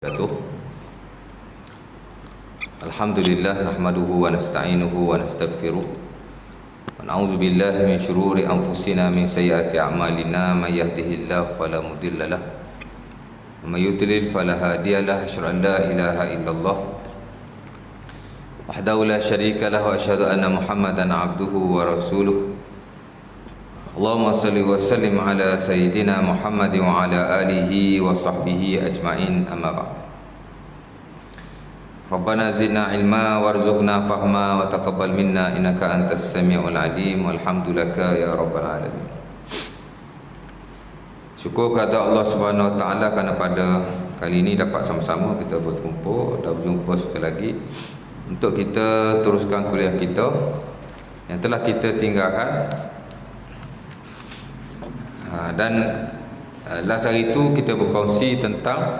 Wabarakatuh. Alhamdulillah nahmaduhu wa nasta'inuhu wa nastaghfiruh wa na'udzu billahi min syururi anfusina min sayyiati a'malina may yahdihillahu fala mudilla lahu wa may yudlil fala hadiya lahu asyhadu an la ilaha illallah wahdahu la syarika lahu wa asyhadu anna Muhammadan 'abduhu wa rasuluh. Allahumma salli wa sallim ala sayyidina Muhammad wa ala alihi wa sahbihi ajma'in, amma ba'd. Rabbana zidna ilma warzuqna fahma wa taqabbal minna innaka antas samiul alim walhamdulillah ya rabbal alamin. Syukur kepada Allah Subhanahu wa taala kerana pada kali ini dapat sama-sama kita berkumpul dan berjumpa sekali lagi untuk kita teruskan kuliah kita yang telah kita tinggalkan. Dan last hari itu kita berkongsi tentang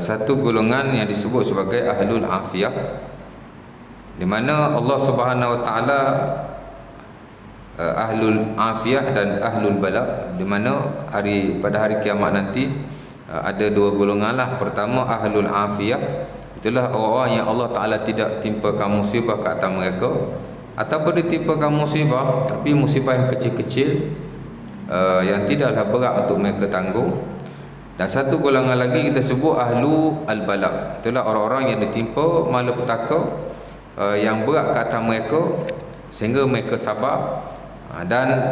satu golongan yang disebut sebagai ahlul afiyah, di mana Allah Subhanahu wa taala ahlul afiyah dan ahlul bala, di mana pada hari kiamat nanti ada dua golongan lah. Pertama ahlul afiyah, itulah orang yang Allah Taala tidak timpakan musibah ke atas mereka, ataupun ditimpakan musibah tapi musibah yang kecil-kecil yang tidaklah berat untuk mereka tanggung. Dan satu golongan lagi kita sebut ahlu al-bala, itulah orang-orang yang ditimpa malapetaka yang berat ke atas mereka sehingga mereka sabar, dan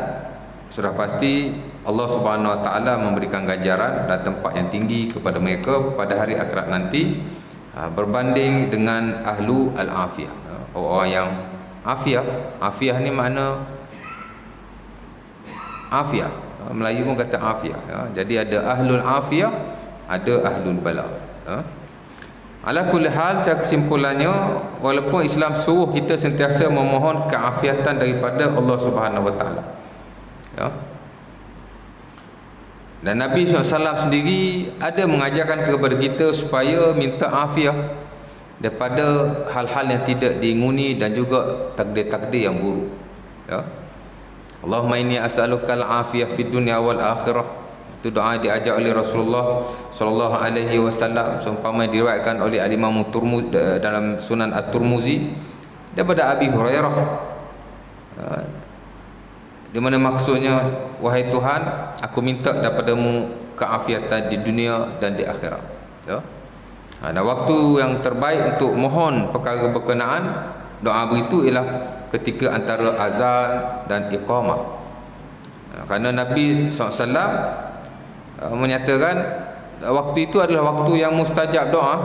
sudah pasti Allah Subhanahu wa taala memberikan ganjaran dan tempat yang tinggi kepada mereka pada hari akhirat nanti, berbanding dengan ahlu al-afiyah, orang yang afiyah. Afiyah ni makna afiyah, Melayu pun kata afiyah ya. Jadi ada ahlul afiyah, ada ahlul bala ya. Ala kulli hal, secara kesimpulannya, walaupun Islam suruh kita sentiasa memohon keafiatan daripada Allah Subhanahu wa taala ya, dan Nabi SAW sendiri ada mengajarkan kepada kita supaya minta afiyah daripada hal-hal yang tidak diinguni dan juga takdir-takdir yang buruk ya. Allahumma inni as'aluka al-afiyah fid dunya wal akhirah. Itu doa diajar oleh Rasulullah sallallahu alaihi wasallam, seumpama diriwayatkan oleh Imam Turmuzi dalam Sunan At-Turmuzi daripada Abi Hurairah, di mana maksudnya, wahai Tuhan, aku minta daripadamu keafiatan di dunia dan di akhirat ya. Dan waktu yang terbaik untuk mohon perkara berkenaan doa begitu ialah ketika antara azan dan iqamah, kerana Nabi SAW menyatakan waktu itu adalah waktu yang mustajab doa.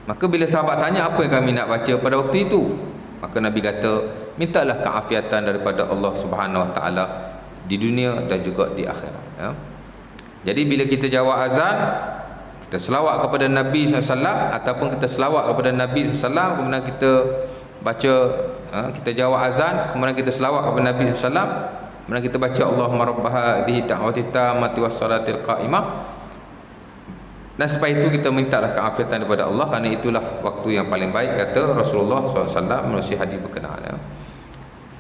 Maka bila sahabat tanya apa yang kami nak baca pada waktu itu, maka Nabi kata, mintalah keafiatan daripada Allah Subhanahu wa taala di dunia dan juga di akhirat ya. Jadi bila kita jawab azan, kita selawat kepada Nabi SAW, ataupun kita selawat kepada Nabi SAW, kemudian kita baca, kita jawab azan, kemudian kita selawat kepada Nabi SAW, kemudian kita baca Allahumma rabb hadhihi da'wati tammati was salatil qa'imah, dan setelah itu kita mintalah keafiatan daripada Allah, kerana itulah waktu yang paling baik, kata Rasulullah SAW melalui hadis berkenaan ya.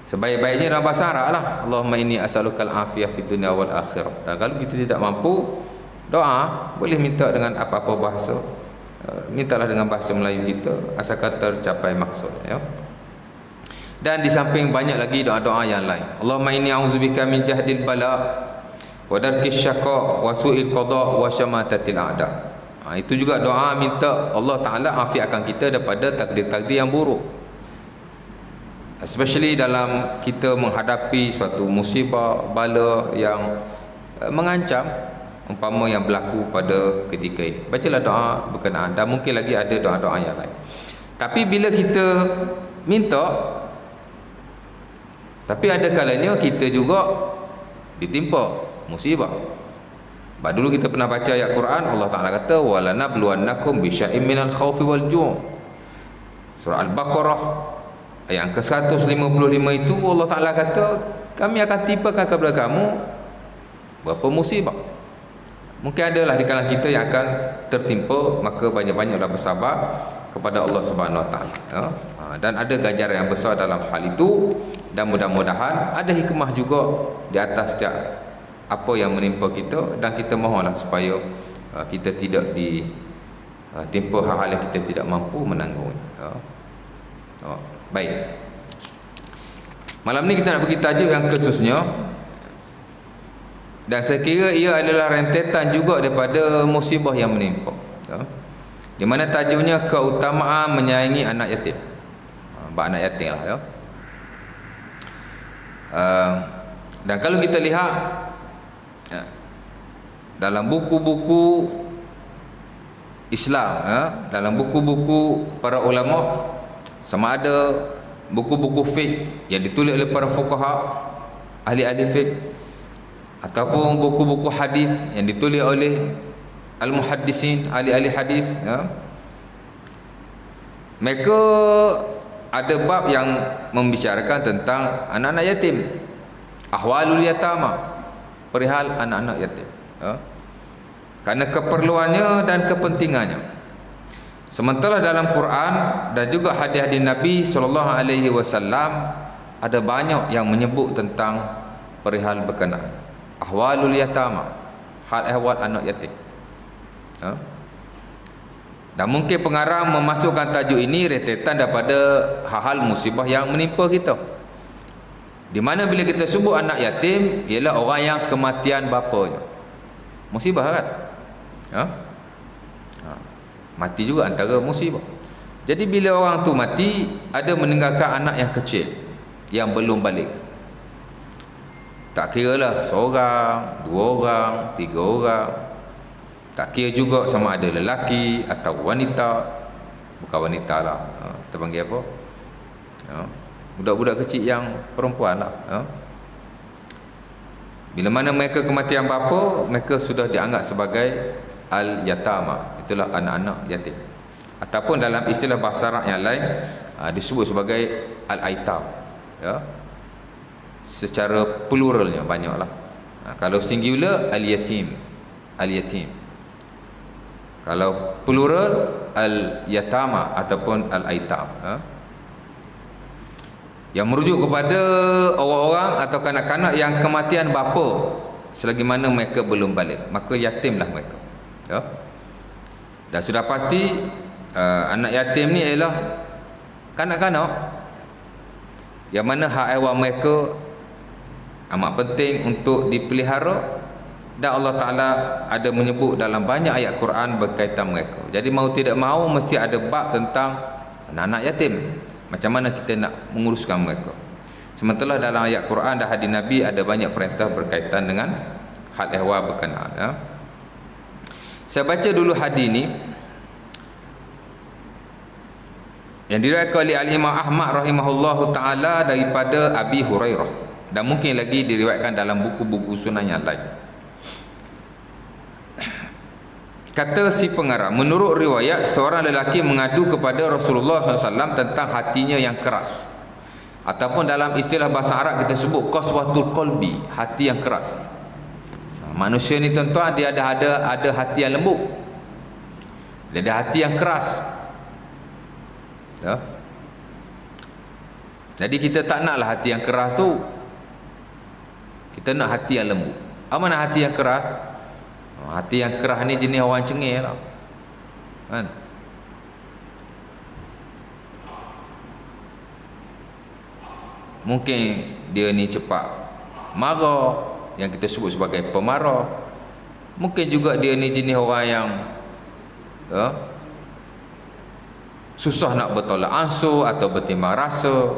Sebaik-baiknya dalam bahasa Arab lah, Allahumma inni as'alukal afiyah fid dunya wal akhirah. Dan kalau kita tidak mampu doa, boleh minta dengan apa-apa bahasa, mintalah dengan bahasa Melayu kita, asalkan tercapai maksud ya. Dan di samping banyak lagi doa-doa yang lain. Allahumma inni a'udzubika min jahdil bala wa darkis syaqa wa su'il qada wa syamatatil a'da. Itu juga doa minta Allah Taala afiatkan kita daripada takdir-takdir yang buruk, especially dalam kita menghadapi suatu musibah, bala yang mengancam, umpama yang berlaku pada ketika ini. Bacalah doa berkenaan, dan mungkin lagi ada doa-doa yang lain. Tapi bila kita minta, tapi ada kalanya kita juga ditimpa musibah. Sebab dulu kita pernah baca ayat Quran, Allah Ta'ala kata walanabluwannakum bisya'im minal khawfi wal ju'. Surah Al-Baqarah ayat ke-155 itu Allah Ta'ala kata, kami akan timpakan kepada kamu berapa musibah. Mungkin adalah di kalangan kita yang akan tertimpa, maka banyak-banyaklah bersabar kepada Allah Subhanahu wa taala ya. Dan ada ganjaran yang besar dalam hal itu, dan mudah-mudahan ada hikmah juga di atas setiap apa yang menimpa kita, dan kita mohonlah supaya kita tidak timpa hal-hal yang kita tidak mampu menanggung. Baik. Malam ni kita nak bagi tajuk yang khususnya, dan saya kira ia adalah rentetan juga daripada musibah yang menimpa, di mana tajuknya keutamaan menyayangi anak yatim. Bab anak yatim lah, ya. Dan kalau kita lihat dalam buku-buku Islam, dalam buku-buku para ulama, sama ada buku-buku fiqh yang ditulis oleh para fuqaha, ahli-ahli fiqh, ataupun buku-buku hadis yang ditulis oleh al-muhaddisin, ahli-ahli hadis, mereka ada bab yang membicarakan tentang anak-anak yatim, ahwalul yatama, perihal anak-anak yatim, kerana keperluannya dan kepentingannya. Sementara dalam Quran dan juga hadis-hadis Nabi SAW ada banyak yang menyebut tentang perihal berkenaan ahwalul yatama, hal ehwal anak yatim. Dan mungkin pengarang memasukkan tajuk ini rentetan daripada hal-hal musibah yang menimpa kita, di mana bila kita sebut anak yatim ialah orang yang kematian bapanya. Musibah kan? Mati juga antara musibah. Jadi bila orang tu mati, ada meninggalkan anak yang kecil yang belum balik. Tak kira lah seorang, dua orang, tiga orang. Tak kira juga sama ada lelaki atau wanita. Bukan wanita lah, kita panggil apa? Budak-budak kecil yang perempuan lah. Bila mana mereka kematian bapa, mereka sudah dianggap sebagai al-yatama. Itulah anak-anak yatim. Ataupun dalam istilah bahasa Arab yang lain disebut sebagai al-aitam, secara pluralnya banyaklah. Kalau singular al-yatim, al-yatim. Kalau plural al-yatama ataupun al-aitam, yang merujuk kepada orang-orang atau kanak-kanak yang kematian bapa selagi mana mereka belum balik, maka yatimlah mereka. Dan sudah pasti anak yatim ni ialah kanak-kanak yang mana hak ehwal mereka amat penting untuk dipelihara, dan Allah Ta'ala ada menyebut dalam banyak ayat Quran berkaitan mereka. Jadi mau tidak mau mesti ada bab tentang anak-anak yatim, macam mana kita nak menguruskan mereka. Sementara dalam ayat Quran dan hadis Nabi ada banyak perintah berkaitan dengan hal ehwal berkenaan. Saya baca dulu hadis ni yang diriwayatkan oleh Al-Imam Ahmad rahimahullahu taala daripada Abi Hurairah, dan mungkin lagi diriwayatkan dalam buku-buku sunan yang lain. Kata si pengarang, menurut riwayat seorang lelaki mengadu kepada Rasulullah SAW tentang hatinya yang keras, ataupun dalam istilah bahasa Arab kita sebut qaswatul qalbi, hati yang keras. Manusia ni tuan-tuan, dia ada hati yang lembut, dia ada hati yang keras. Jadi kita tak naklah hati yang keras tu, kita nak hati yang lembut. Apa mana hati yang keras? Hati yang keras ni jenis orang cengih lah, kan? Mungkin dia ni cepat marah, yang kita sebut sebagai pemarah. Mungkin juga dia ni jenis orang yang susah nak bertolak ansur atau bertimbang rasa,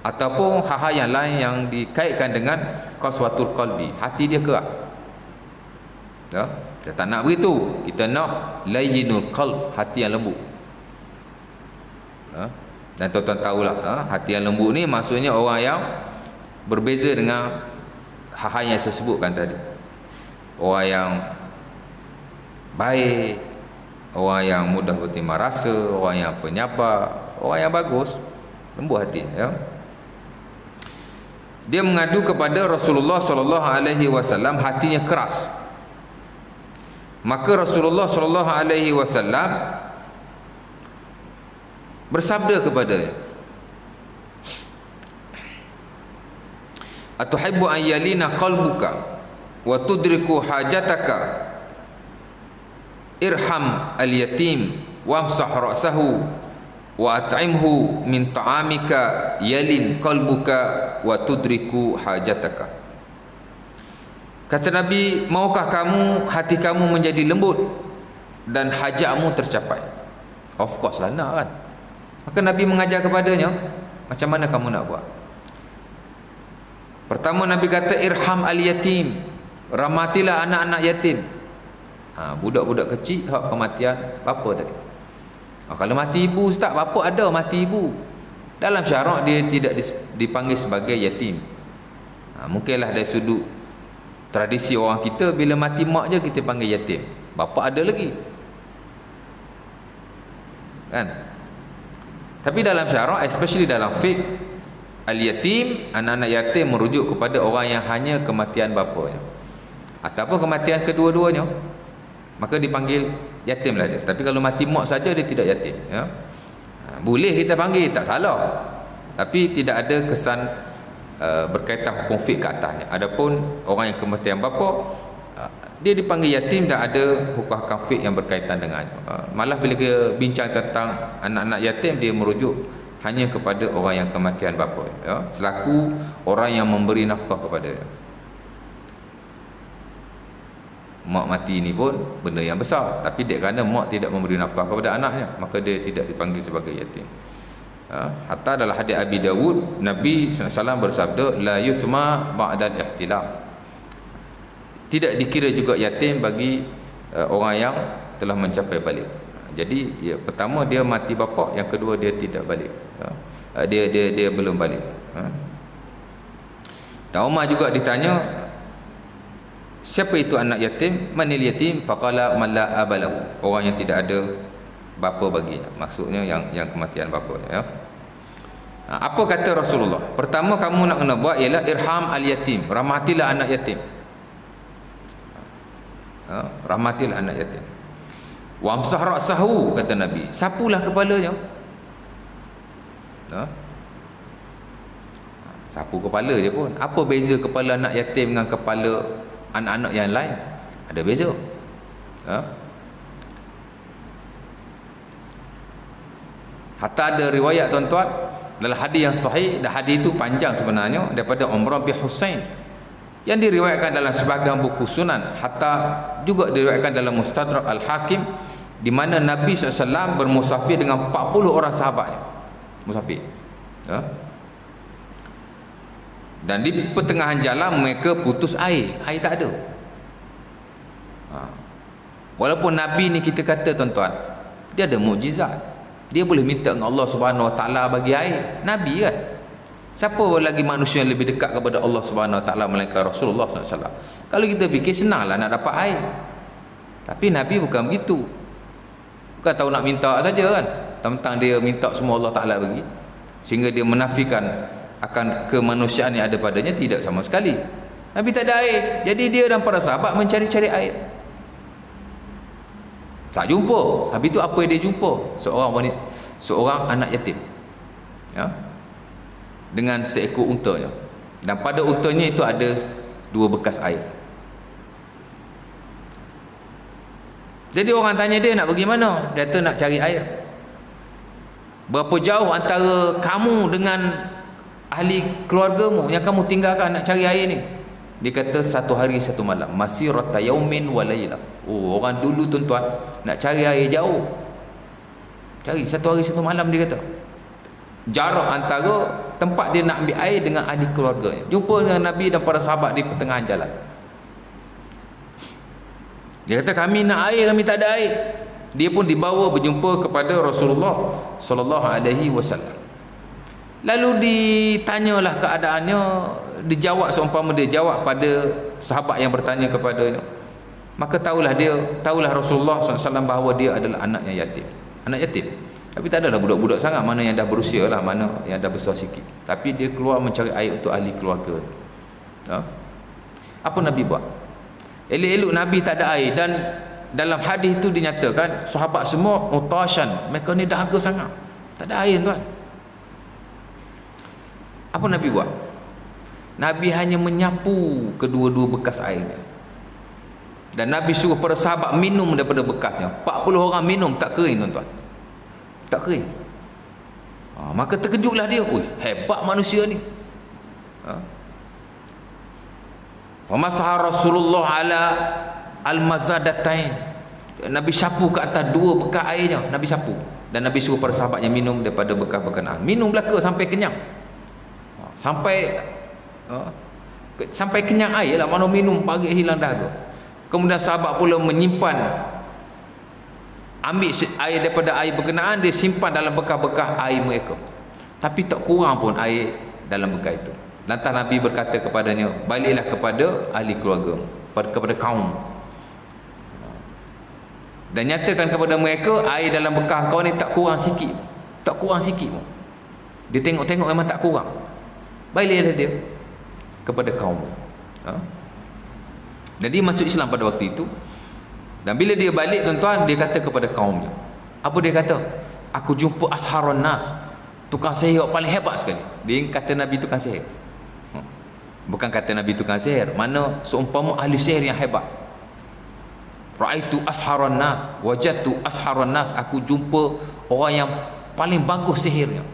ataupun hal-hal yang lain yang dikaitkan dengan qaswatul qalbi, hati dia keras. Kita tak nak begitu, kita nak layyinul qalb, hati yang lembut. Dan tuan-tuan tahulah, hati yang lembut ni maksudnya orang yang berbeza dengan hal-hal yang saya sebutkan tadi. Orang yang baik, orang yang mudah bertimbang rasa, orang yang penyabar, orang yang bagus, lembut hati, Dia mengadu kepada Rasulullah SAW, hatinya keras. Maka Rasulullah SAW bersabda kepadanya, atuhibbu an yalina qalbuka wa tudriku hajataka irham al-yatim wamsah ra'sahu wa at'imhu min ta'amika yalin qalbuka wa tudriku hajataka. Kata Nabi, maukah kamu hati kamu menjadi lembut dan hajatmu tercapai? Of course lah nak kan. Maka Nabi mengajar kepadanya, macam mana kamu nak buat? Pertama Nabi kata irham al-yatim, rahmatilah anak-anak yatim. Budak-budak kecil hak kematian bapa tadi. Kalau mati ibu ustaz, bapa ada mati ibu. Dalam syarak dia tidak dipanggil sebagai yatim. Mungkinlah dari sudut tradisi orang kita, bila mati mak je kita panggil yatim. Bapa ada lagi. Kan? Tapi dalam syarak, especially dalam fiqh, al-yatim, anak-anak yatim merujuk kepada orang yang hanya kematian bapanya ataupun kematian kedua-duanya, maka dipanggil yatim lah dia. Tapi kalau mati mak saja dia tidak yatim, ya. Boleh kita panggil, tak salah, tapi tidak ada kesan berkaitan hukum fiqh ke atasnya. Adapun orang yang kematian bapa, dia dipanggil yatim dan ada hukum fiqh yang berkaitan dengannya. Malah bila kita bincang tentang anak-anak yatim, dia merujuk hanya kepada orang yang kematian bapa, ya, selaku orang yang memberi nafkah kepada dia. Mak mati ni pun benda yang besar, tapi dek kerana mak tidak memberi nafkah kepada anaknya, maka dia tidak dipanggil sebagai yatim. Hatta dalam hadis Abi Dawud, Nabi SAW bersabda, la yutma ba'dal ihtilam, tidak dikira juga yatim bagi orang yang telah mencapai balik. Jadi pertama dia mati bapa, yang kedua dia tidak balik, dia belum balik. Dan Umar juga ditanya, siapa itu anak yatim? Manil yatim? Faqala man la abalahu, orang yang tidak ada bapa baginya, maksudnya yang kematian bapanya, ya. Apa kata Rasulullah? Pertama kamu nak kena buat ialah irham al-yatim, rahmatilah anak yatim. Rahmatilah anak yatim. Wamsah ra'sahu, kata Nabi, sapulah kepalanya. Sapu kepala je pun. Apa beza kepala anak yatim dengan kepala anak-anak yang lain? Ada beza. Hatta ada riwayat tuan-tuan dalam hadis yang sahih, dan hadis itu panjang sebenarnya, daripada Umrah bin Husain, yang diriwayatkan dalam sebahagian buku sunan, hatta juga diriwayatkan dalam Mustadrak Al-Hakim, di mana Nabi SAW bermusafir dengan 40 orang sahabatnya. Musafir, dan di pertengahan jalan mereka putus air tak ada. Walaupun Nabi ni kita kata tuan-tuan, dia ada mukjizat, dia boleh minta dengan Allah Subhanahu Wa Taala bagi air. Nabi kan, siapa lagi manusia yang lebih dekat kepada Allah Subhanahu Wa Taala melainkan Rasulullah SAW. Kalau kita fikir senanglah nak dapat air, tapi Nabi bukan begitu. Bukan tahu nak minta saja kan, tentang dia minta semua Allah Taala bagi, sehingga dia menafikan akan kemanusiaan yang ada padanya. Tidak sama sekali. Nabi tak ada air, jadi dia dan para sahabat mencari-cari air. Tak jumpa. Habis itu apa yang dia jumpa? Seorang anak yatim, ya, dengan seekor untanya, dan pada untanya itu ada 2 bekas air. Jadi orang tanya dia nak pergi mana? Dia kata nak cari air. Berapa jauh antara kamu dengan ahli keluargamu yang kamu tinggalkan nak cari air ni? Dia kata 1 hari 1 malam, masirata yaumin wa lailah. Orang dulu tuan-tuan nak cari air jauh, cari 1 hari 1 malam. Dia kata jarak antara tempat dia nak ambil air dengan ahli keluarganya. Jumpa dengan Nabi dan para sahabat di pertengahan jalan. Dia kata kami nak air, kami tak ada air. Dia pun dibawa berjumpa kepada Rasulullah sallallahu alaihi wasallam. Lalu ditanyalah keadaannya, dijawab seumpama dia jawab pada sahabat yang bertanya kepadanya. Maka tahulah Rasulullah SAW bahawa dia adalah anak yang yatim. Anak yatim, tapi tak adalah budak-budak sangat, mana yang dah berusia lah, mana yang dah besar sikit. Tapi dia keluar mencari air untuk ahli keluarga. Apa Nabi buat? Elok-elok Nabi tak ada air, dan dalam hadis itu dinyatakan sahabat semua utashan, mereka ni dahaga sangat, tak ada air tuan. Apa Nabi buat? Nabi hanya menyapu kedua-dua bekas airnya. Dan Nabi suruh para sahabat minum daripada bekasnya. 40 orang minum tak kering tuan-tuan. Tak kering. Maka terkejutlah dia. Hebat manusia ni. Famasaha Rasulullah ala al-mazadatain. Nabi sapu ke atas 2 bekas airnya. Nabi sapu. Dan Nabi suruh para sahabatnya minum daripada bekas berkenaan. Minum belaka sampai kenyang. Sampai kenyang air lah. Mana minum pagi hilang dahaga. Kemudian sahabat pula menyimpan, ambil air daripada air berkenaan, dia simpan dalam bekas-bekas air mereka. Tapi tak kurang pun air dalam bekas itu. Lantas Nabi berkata kepadanya, baliklah kepada ahli keluarga, kepada kaum, dan nyatakan kepada mereka, air dalam bekas kau ni tak kurang sikit. Tak kurang sikit pun. Dia tengok-tengok memang tak kurang. Baliklah dia kepada kaum. Jadi masuk Islam pada waktu itu. Dan bila dia balik tuan-tuan, dia kata kepada kaumnya. Apa dia kata? Aku jumpa asharun nas, tukang sihir paling hebat sekali. Dia kata Nabi tukang sihir. Bukan kata Nabi tukang sihir, mana seumpama ahli sihir yang hebat. Ra'aitu asharun nas, wajadtu asharun nas, aku jumpa orang yang paling bagus sihirnya.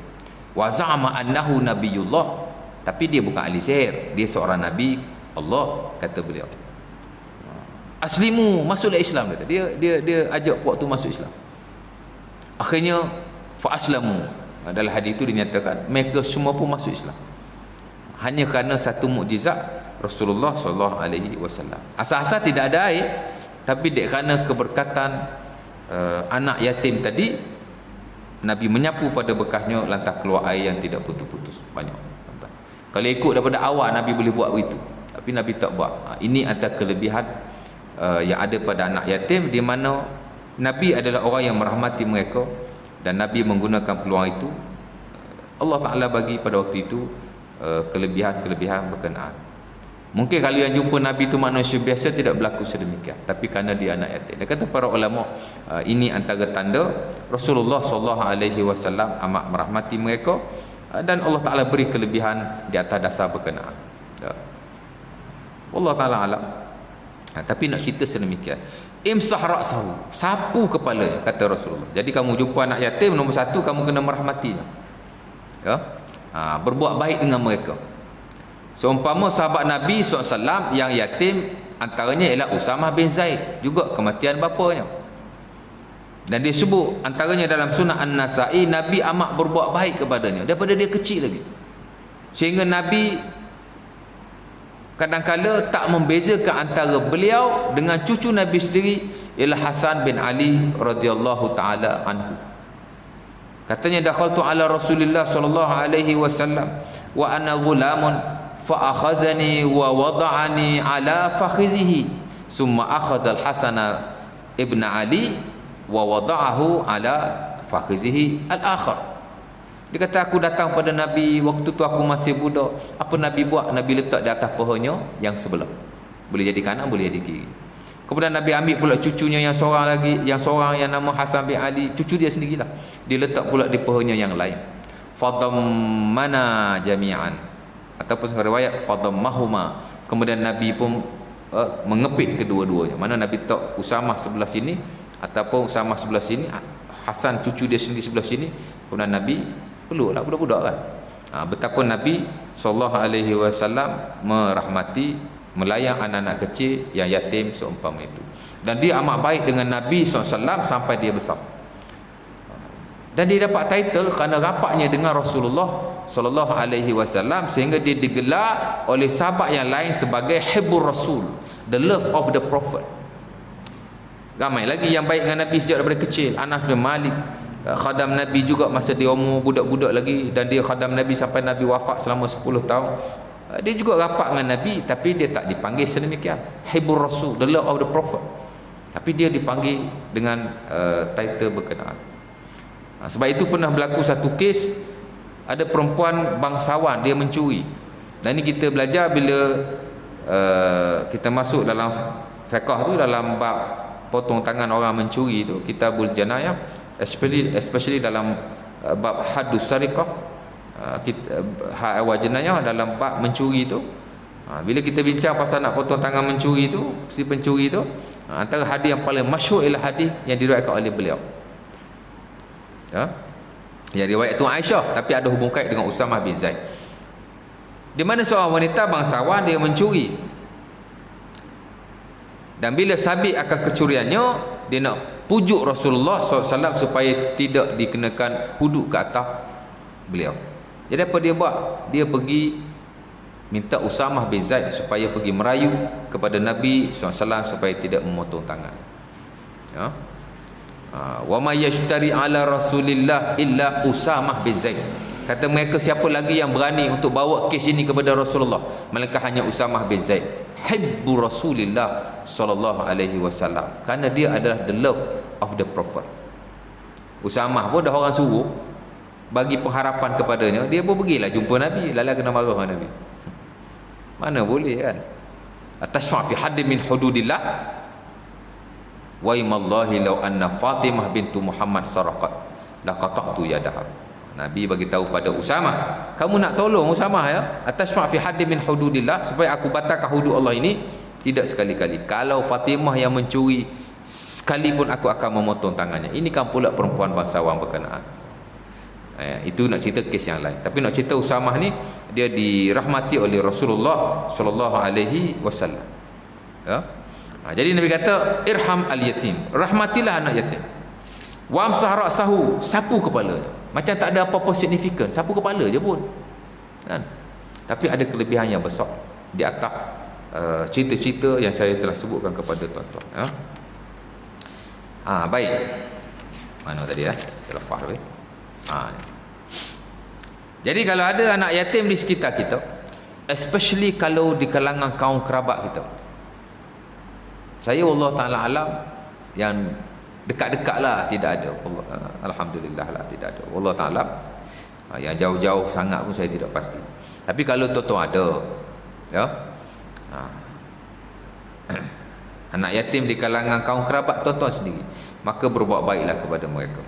Wa za'ama annahu nabiyullah, tapi dia bukan ahli sihir, dia seorang nabi Allah, kata beliau. Aslimu, masuklah Islam, kata. Dia ajak puak tu masuk Islam. Akhirnya fa aslamu. Dalam hadis itu dinyatakan mereka semua pun masuk Islam. Hanya kerana satu mukjizat Rasulullah sallallahu alaihi wasallam. Asal-asal tidak ada air, tapi kerana keberkatan anak yatim tadi, Nabi menyapu pada bekasnya, lantas keluar air yang tidak putus-putus banyak. Kalau ikut daripada awal Nabi boleh buat begitu, tapi Nabi tak buat. Ini antara kelebihan yang ada pada anak yatim, di mana Nabi adalah orang yang merahmati mereka, dan Nabi menggunakan peluang itu. Allah Ta'ala bagi pada waktu itu kelebihan-kelebihan berkenaan. Mungkin kalau yang jumpa Nabi itu manusia biasa, tidak berlaku sedemikian, tapi kerana dia anak yatim. Dia kata para ulama, ini antara tanda Rasulullah SAW amat merahmati mereka, dan Allah Ta'ala beri kelebihan di atas dasar berkenaan. Allah Ta'ala alam. Tapi nak cerita sedemikian. Imsah ra'sahu, sapu kepalanya, kata Rasulullah. Jadi kamu jumpa anak yatim, nombor satu, kamu kena merahmatinya. Berbuat baik dengan mereka. Seumpama sahabat Nabi SAW yang yatim, antaranya ialah Usamah bin Zaid, juga kematian bapanya. Dan dia sebut antaranya dalam Sunnah An-Nasa'i, Nabi amat berbuat baik kepadanya daripada dia kecil lagi, sehingga Nabi kadang-kala tak membezakan antara beliau dengan cucu Nabi sendiri, ialah Hasan bin Ali radhiyallahu taala anhu. Katanya, dakhaltu ala Rasulillah sallallahu alaihi wasallam wa ana ghulamun fa akhazani wa wada'ani ala fakhizihi, summa akhadha al-Hasan ibn Ali wa wada'ahu ala fakhizihi al-akhar. Dia kata, aku datang pada Nabi waktu tu aku masih budak. Apa Nabi buat? Nabi letak di atas pohonnya yang sebelah. Boleh jadi kanan, boleh jadi kiri. Kemudian Nabi ambil pula cucunya yang seorang lagi, yang seorang yang nama Hasan bin Ali, cucu dia sendirilah. Dia letak pula di pohonnya yang lain. Fadammana jami'an, ataupun sebagai riwayat fadammahuma. Kemudian Nabi pun mengepit kedua-duanya. Mana Nabi letak Usamah sebelah sini, ataupun Usamah sebelah sini, Hasan cucu dia sendiri sebelah sini. Kemudian Nabi peluklah budak-budak kan. Betapa Nabi SAW merahmati, melayang anak-anak kecil yang yatim seumpama itu. Dan dia amat baik dengan Nabi SAW sampai dia besar. Dan dia dapat title kerana rapatnya dengan Rasulullah SAW, sehingga dia digelar oleh sahabat yang lain sebagai Hibbur Rasul, the love of the Prophet. Ramai lagi yang baik dengan Nabi sejak daripada kecil. Anas bin Malik, khadam Nabi juga masa dia umur budak-budak lagi, dan dia khadam Nabi sampai Nabi wafat selama 10 tahun. Dia juga rapat dengan Nabi, tapi dia tak dipanggil sedemikian, Hibbur Rasul, the love of the Prophet, tapi dia dipanggil dengan title berkenaan. Sebab itu pernah berlaku satu kes, ada perempuan bangsawan, dia mencuri. Dan ini kita belajar bila kita masuk dalam fiqh tu, dalam bab potong tangan orang mencuri tu, kitabul janayah, especially dalam bab haddus sariqah, awal jenayah, dalam bab mencuri tu, Bila kita bincang pasal nak potong tangan mencuri tu, si pencuri tu, antara hadis yang paling masyhur ialah hadis yang diriwayatkan oleh beliau. Yang riwayat tu Aisyah, tapi ada hubung kait dengan Usamah bin Zaid. Di mana seorang wanita bangsawan dia mencuri. Dan bila sabit akan kecuriannya, dia nak pujuk Rasulullah SAW supaya tidak dikenakan hudud ke atas beliau. Jadi apa dia buat? Dia pergi minta Usamah bin Zaid supaya pergi merayu kepada Nabi SAW supaya tidak memotong tangan. Wa may yashtari ala Rasulillah illa Usamah bin Zaid. Kata mereka, siapa lagi yang berani untuk bawa kes ini kepada Rasulullah melainkan hanya Usamah bin Zaid, hibbu Rasulillah sallallahu alaihi wasallam, kerana dia adalah the love of the prophet. Usamah pun dah orang suruh bagi pengharapan kepadanya, dia pun pergilah jumpa Nabi, lala kena marah dengan Nabi. Mana boleh kan? Atashfa' fi hadd min hududillah wa imallahi law anna Fatimah bintu Muhammad saraqat laqata'tu yadaha. Nabi bagi tahu pada Usamah, kamu nak tolong Usamah ya, atashfa' fi hadd min hududillah, supaya aku batalkan hudud Allah ini. Tidak sekali-kali. Kalau Fatimah yang mencuri sekalipun aku akan memotong tangannya. Ini kan pula perempuan bangsawan berkenaan. Itu nak cerita kes yang lain. Tapi nak cerita Usamah ni, dia dirahmati oleh Rasulullah sallallahu alaihi wasallam. Jadi Nabi kata, irham al-yatim, rahmatilah anak yatim. Wa amsah ra'sahu, sapu kepalanya. Macam tak ada apa-apa signifikan, sapu kepala je pun kan? Tapi ada kelebihan yang besar di atas cerita-cerita yang saya telah sebutkan kepada tuan-tuan. Baik. Mana tadi terlepas tu. Jadi kalau ada anak yatim di sekitar kita, especially kalau di kalangan kaum kerabat kita, saya Allah Ta'ala alam yang dekat-dekat lah tidak ada. Alhamdulillah lah tidak ada. Allah Ta'ala yang jauh-jauh sangat pun saya tidak pasti. Tapi kalau tuan-tuan ada anak yatim di kalangan kaum kerabat tuan-tuan sendiri, maka berbuat baiklah kepada mereka.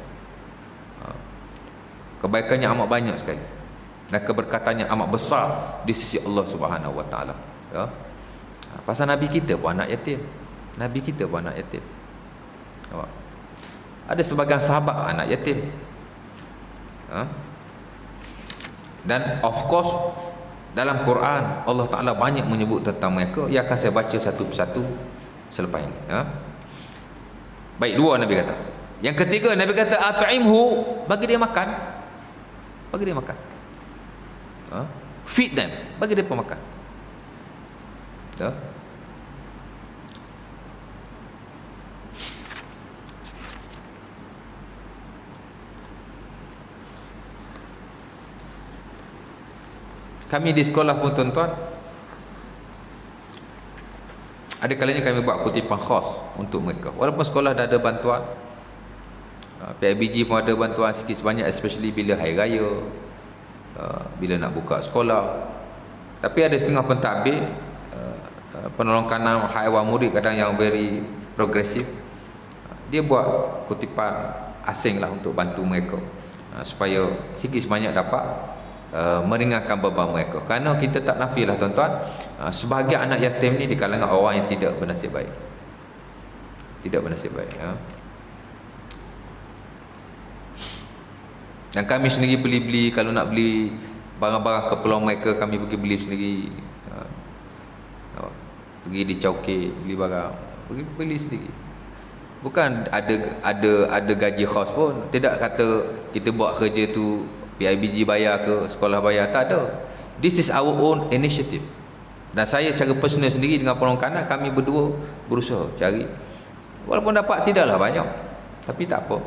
Kebaikannya amat banyak sekali dan keberkatannya amat besar di sisi Allah Subhanahu Wa Ta'ala. Pasal Nabi kita pun anak yatim. Nabi kita pun anak yatim. Ada sebagian sahabat anak yatim. Dan of course dalam Quran Allah Ta'ala banyak menyebut tentang mereka, yang akan saya baca satu persatu selepas ini. Baik, dua Nabi kata. Yang ketiga Nabi kata, at'imhu, bagi dia makan. Bagi dia makan. Feed them, bagi dia makan. Kami di sekolah pun tuan-tuan, ada kalanya kami buat kutipan khas untuk mereka. Walaupun sekolah dah ada bantuan, PIBG pun ada bantuan sikit sebanyak, especially bila hari raya, bila nak buka sekolah. Tapi ada setengah pentadbir, penolong kanan haiwan murid kadang yang very progresif, dia buat kutipan asing lah untuk bantu mereka, supaya sikit sebanyak dapat meringankan beban mereka. Kerana kita tak nafilah tuan-tuan, sebahagian anak yatim ni di kalangan orang yang tidak bernasib baik. Tidak bernasib baik. Dan kami sendiri beli-beli, kalau nak beli barang-barang keperluan mereka, kami pergi beli sendiri. Pergi di Chowkit beli barang, pergi beli sendiri. Bukan ada gaji khas pun. Tidak kata kita buat kerja tu PIBG bayar ke sekolah bayar, tak ada. This is our own initiative. Dan saya secara personal sendiri dengan penolong kanan, kami berdua berusaha cari, walaupun dapat tidaklah banyak, tapi tak apa.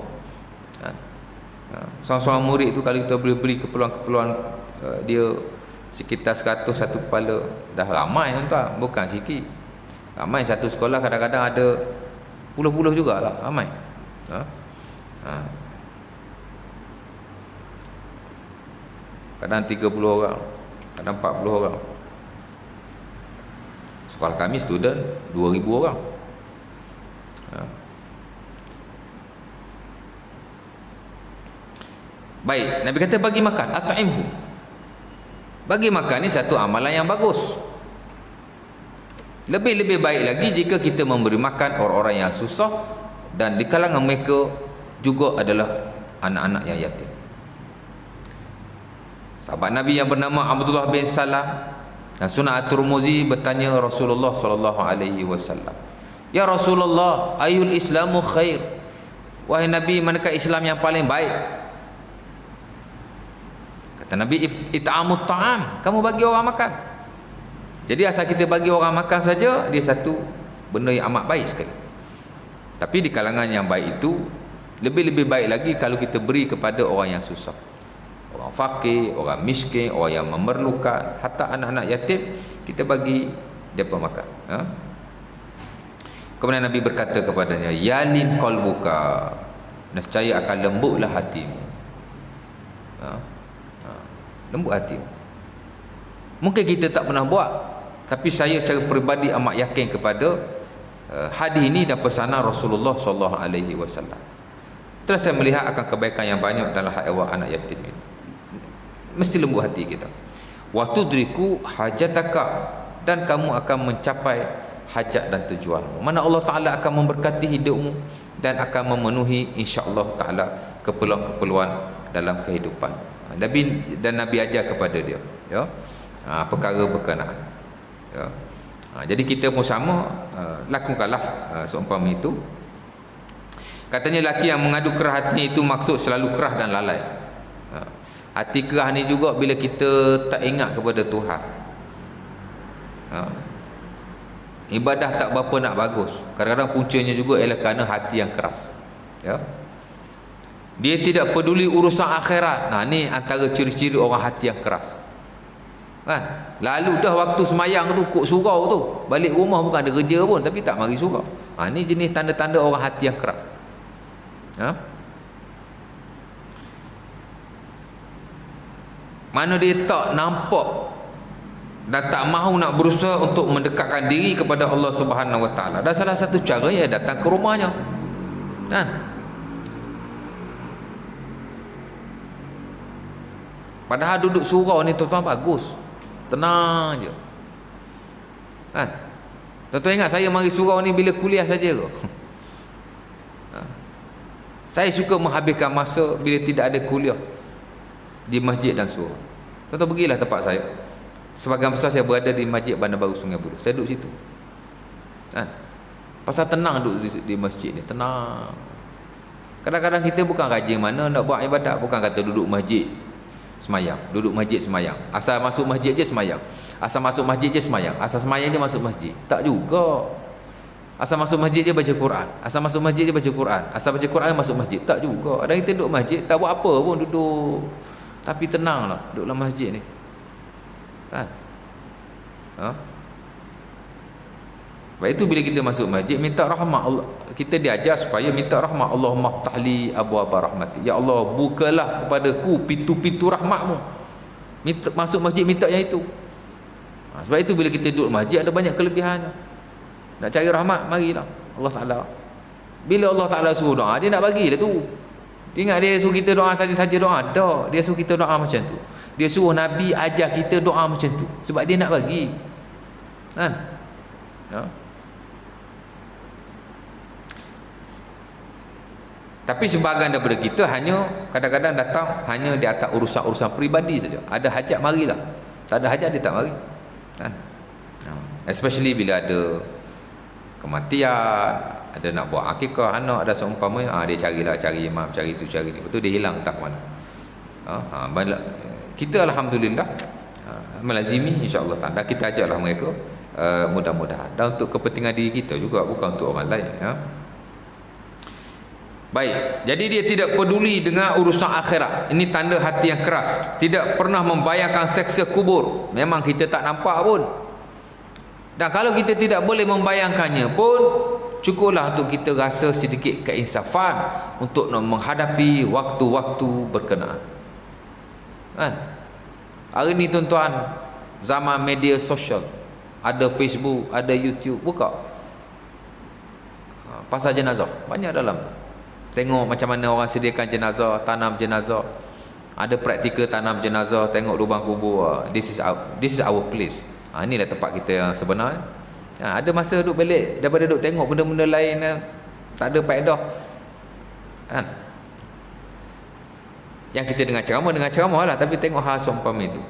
Seorang-seorang murid tu kalau kita boleh beli keperluan-keperluan dia sekitar 100 satu kepala, dah ramai tuan-tuan, bukan sikit. Ramai satu sekolah kadang-kadang ada puluh-puluh jugalah, ramai. Kadang 30 orang, kadang 40 orang. Sekolah kami student 2000 orang. Baik, Nabi kata bagi makan, at'imhu. Bagi makan ni satu amalan yang bagus. Lebih-lebih baik lagi jika kita memberi makan orang-orang yang susah, dan di kalangan mereka juga adalah anak-anak yang yatim. Sahabat Nabi yang bernama Abdullah bin Salam dan Sunan At-Tirmizi bertanya Rasulullah sallallahu alaihi wasallam, "Ya Rasulullah, ayul Islamu khair?" Wahai Nabi, manakah Islam yang paling baik? Kata Nabi, "It'amut ta'am." Kamu bagi orang makan. Jadi asal kita bagi orang makan saja, dia satu benda yang amat baik sekali. Tapi di kalangan yang baik itu, lebih-lebih baik lagi kalau kita beri kepada orang yang susah, orang fakir, orang miskin, orang yang memerlukan, hatta anak-anak yatim, kita bagi mereka makan. Kemudian Nabi berkata kepadanya, "Yalin qalbuka." Nescaya akan lembutlah hatimu. Lembut hatimu. Mungkin kita tak pernah buat, tapi saya secara peribadi amat yakin kepada hadis ini dan pesanan Rasulullah sallallahu alaihi wasallam. Setelah saya melihat akan kebaikan yang banyak dalam hak awak anak yatim ini, mesti lembut hati kita. Wa tudriku hajataka, dan kamu akan mencapai hajat dan tujuanmu. Mana Allah Taala akan memberkati hidupmu dan akan memenuhi insya-Allah Taala keperluan-keperluan dalam kehidupan. Nabi ajar kepada dia, ya, perkara berkenaan, ya. Jadi kita pun sama, lakukanlah seumpama itu. Katanya lelaki yang mengadu kerah hatinya itu maksud selalu kerah dan lalai. Hati kerah ni juga bila kita tak ingat kepada Tuhan. Ibadah tak berapa nak bagus. Kadang-kadang puncanya juga ialah kerana hati yang keras, ya. Dia tidak peduli urusan akhirat. Nah, ni antara ciri-ciri orang hati yang keras, kan? Lalu dah waktu semayang tu kok surau tu, balik rumah bukan ada kerja pun tapi tak mari surau. Ni jenis tanda-tanda orang hati yang keras. Mana dia tak nampak dan tak mahu nak berusaha untuk mendekatkan diri kepada Allah Subhanahu Wa Taala. Dan salah satu cara ia datang ke rumahnya, kan? Padahal duduk surau ni tuan-tuan bagus, tenang je, kan? Tuan-tuan ingat saya mari surau ni bila kuliah saja ke? Saya suka menghabiskan masa bila tidak ada kuliah di masjid dan surau. Tuan-tuan pergilah tempat saya. Sebagian besar saya berada di Masjid Bandar Baru Sungai Buloh. Saya duduk situ, kan? Pasal tenang duduk di masjid ni, tenang. Kadang-kadang kita bukan rajin mana nak buat ibadat, bukan kata duduk masjid semayang, duduk masjid semayang, asal masuk masjid je semayang, asal masuk masjid je semayang, asal semayang je masuk masjid. Tak juga. Asal masuk masjid je baca Quran, asal masuk masjid je baca Quran, asal baca Quran masuk masjid. Tak juga. Ada kita duduk masjid tak buat apa pun, duduk tapi tenanglah duduk dalam masjid ni, kan? Baik, itu bila kita masuk masjid minta rahmat Allah, kita diajar supaya minta rahmat. Allahumma ftahli abwaaba rahmati, ya Allah bukalah kepadaku pintu-pintu rahmatmu. Masuk masjid minta yang itu. Sebab itu bila kita duduk masjid ada banyak kelebihannya. Nak cari rahmat, marilah Allah Ta'ala. Bila Allah Ta'ala suruh doa, dia nak bagilah tu. Ingat dia suruh kita doa saja-saja doa? Tak, dia suruh kita doa macam tu. Dia suruh Nabi ajar kita doa macam tu sebab dia nak bagi, kan? Tapi sebahagian daripada kita hanya kadang-kadang datang hanya di atas urusan-urusan peribadi saja. Ada hajat marilah, tak ada hajat dia tak mari, kan? Especially bila ada kematian, ada nak buat akikah anak, ada seumpamanya, dia cari imam, cari tu cari ni, betul dia hilang tak mana. Kita alhamdulillah melazimi insya-Allah taala, kita ajaklah mereka, mudah-mudahan dan untuk kepentingan diri kita juga, bukan untuk orang lain, ya. Baik, jadi dia tidak peduli dengan urusan akhirat. Ini tanda hati yang keras. Tidak pernah membayangkan seksa kubur. Memang kita tak nampak pun. Dan kalau kita tidak boleh membayangkannya pun, cukuplah untuk kita rasa sedikit keinsafan untuk menghadapi waktu-waktu berkenaan, kan? Hari ni tuan-tuan, zaman media sosial, ada Facebook, ada YouTube, buka pasal jenazah, banyak dalam tu. Tengok macam mana orang sediakan jenazah, tanam jenazah, ada praktikal tanam jenazah, tengok lubang kubur. This is our place. Inilah tempat kita yang sebenar, Ada masa duduk balik daripada duduk tengok benda-benda lain tak ada faedah kan. Yang kita dengar ceramah lah, tapi tengok hal seumpama itu.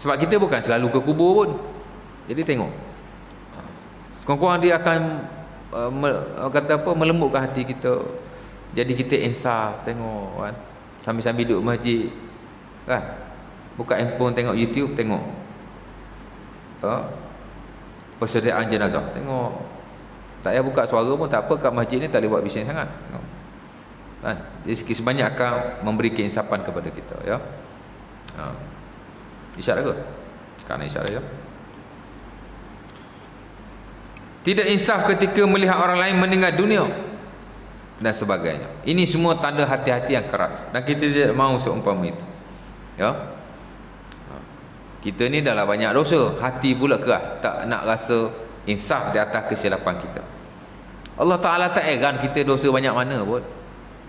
Sebab kita bukan selalu ke kubur pun, jadi tengok kurang-kurang dia akan melembutkan hati kita. Jadi kita insaf tengok kan, sambil-sambil duduk masjid kan, buka handphone tengok YouTube, tengok persediaan jenazah, tengok. Tak payah buka suara pun tak apa, kat masjid ni tak boleh buat bising sangat kan. Jadi sikit sebanyak akan memberi keinsapan kepada kita ya. Isyarat ke? Sekarang isyarat ya. Tidak insaf ketika melihat orang lain meninggal dunia dan sebagainya. Ini semua tanda hati-hati yang keras, dan kita tidak mahu seumpama itu ya. Kita ni dah lah banyak dosa, hati pula keras, tak nak rasa insaf di atas kesilapan kita. Allah Ta'ala tak heran kita dosa banyak mana pun.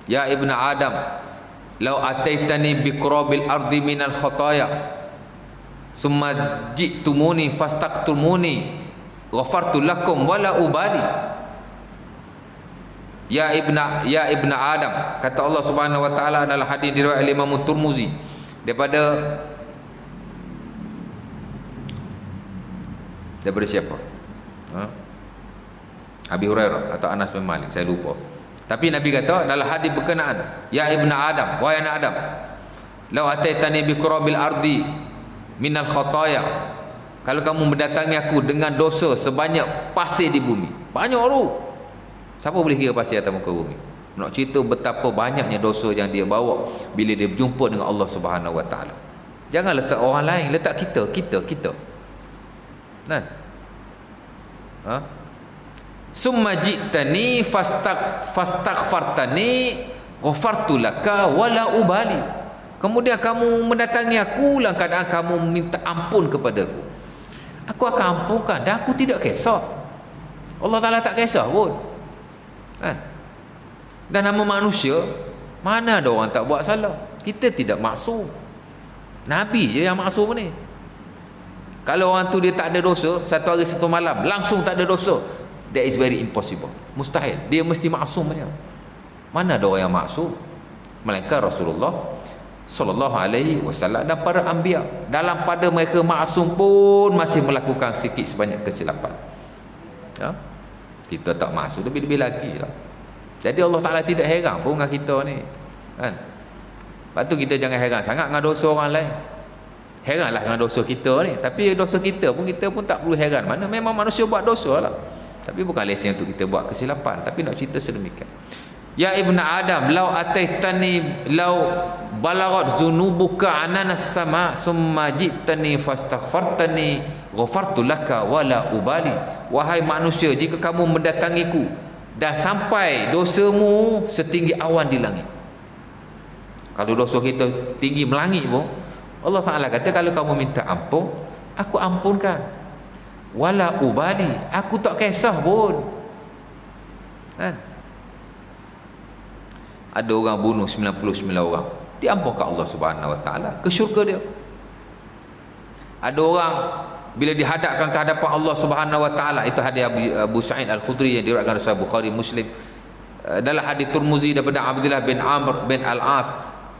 Ya ibn Adam, lau ataitani biqurabil ardi minal khataya summa ji'tumuni fastaqtumuni ghafartu lakum wala ubali. Ya ibn Adam, kata Allah Subhanahu wa taala dalam hadis diriwayatkan oleh Imam Tirmizi daripada siapa? Abi Hurairah atau Anas bin Malik, saya lupa. Tapi Nabi kata dalam hadis berkenaan, ya ibn Adam, wahai anak Adam, lau ataitani biqurabil ardi minal khataya, kalau kamu mendatangi aku dengan dosa sebanyak pasir di bumi. Banyak tu, siapa boleh kira pasir atas muka bumi? Nak cerita betapa banyaknya dosa yang dia bawa bila dia berjumpa dengan Allah Subhanahu wa taala. Jangan letak orang lain, letak kita. Nah, summa ji'tani fastaghfartani ghafartu laka wala ubali. Kemudian kamu mendatangi aku dalam keadaan kamu minta ampun kepadaku, aku akan ampunkan dan aku tidak kisah. Allah Ta'ala tak kisah pun kan? Dan nama manusia, mana ada orang tak buat salah? Kita tidak maksum, Nabi je yang maksum ni. Kalau orang tu dia tak ada dosa, satu hari satu malam langsung tak ada dosa, that is very impossible, mustahil. Dia mesti maksum punya. Mana ada orang yang maksum? Melainkan Rasulullah sallallahu alaihi wasallam dan para anbiya. Dalam pada mereka maksum pun masih melakukan sikit sebanyak kesilapan ya? Kita tak maksum, lebih-lebih lagi lah. Jadi Allah Ta'ala tidak heran pun dengan kita ni kan. Lepas tu kita jangan heran sangat dengan dosa orang lain. Heranlah dengan dosa kita ni, tapi dosa kita pun tak perlu heran. Mana memang manusia buat dosa lah, tapi bukan lesen untuk kita buat kesilapan. Tapi nak cerita sedemikian. Ya ibn Adam, lau ataitani lau balagat zunubuka ananas sama summa ji'tani fastaghfartani ghafartu laka wala ubali. Wahai manusia, jika kamu mendatangiku dan sampai dosamu setinggi awan di langit. Kalau dosa kita tinggi melangit pun, Allah Ta'ala kata kalau kamu minta ampun, aku ampunkan. Wala ubali, aku tak kisah pun kan? Ada orang bunuh 99 orang, diampunkan Allah Subhanahu wa taala, ke syurga dia. Ada orang bila dihadapkan ke hadapan Allah Subhanahu wa taala, itu hadis Abu Sa'id Al-Khudri yang diriwayatkan oleh Bukhari Muslim. Dalam hadis Tirmizi daripada Abdullah bin Amr bin Al-As,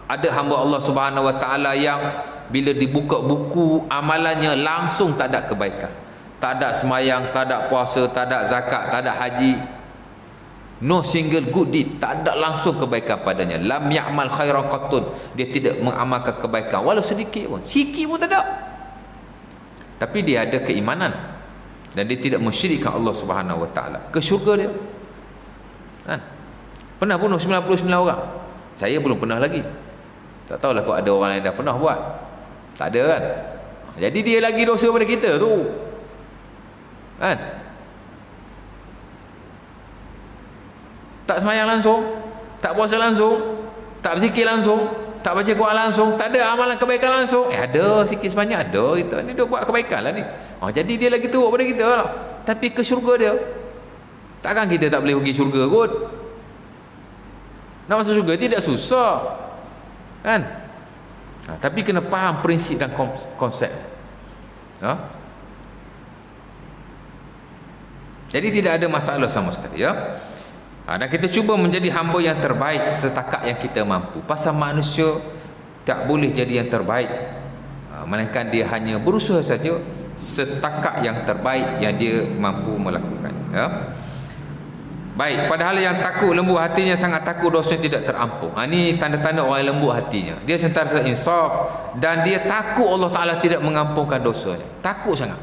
ada hamba Allah Subhanahu wa taala yang bila dibuka buku amalannya langsung tak ada kebaikan. Tak ada semayang, tak ada puasa, tak ada zakat, tak ada haji. No single good deed, tak ada langsung kebaikan padanya. Lam ya'mal khairan qattun, dia tidak mengamalkan kebaikan walau sedikit pun. Sikit pun tak ada. Tapi dia ada keimanan dan dia tidak mensyirikkan Allah Subhanahu wa taala, ke syurga dia. Kan? Pernah bunuh 99 orang? Saya belum pernah lagi. Tak tahulah kok ada orang yang dah pernah buat. Tak ada kan? Jadi dia lagi dosa pada kita tu kan? Tak semayang langsung, tak puasa langsung, tak berzikir langsung, tak baca Quran langsung, tak ada amalan kebaikan langsung. Ada sikit sebanyak ada. Kita ni dia buat kebaikan lah ni. Jadi dia lagi teruk pada kita lah. Tapi ke syurga dia, takkan kita tak boleh pergi syurga kot. Nak masuk syurga tidak susah kan? Tapi kena faham prinsip dan konsep Ha? Jadi tidak ada masalah sama sekali, ya. Dan kita cuba menjadi hamba yang terbaik setakat yang kita mampu. Pasal manusia tak boleh jadi yang terbaik, melainkan dia hanya berusaha saja setakat yang terbaik yang dia mampu melakukan, ya. Baik, padahal yang takut lembut hatinya sangat takut dosa tidak terampun. Ini tanda-tanda orang yang lembut hatinya. Dia sentiasa insaf dan dia takut Allah Ta'ala tidak mengampunkan dosanya. Takut sangat.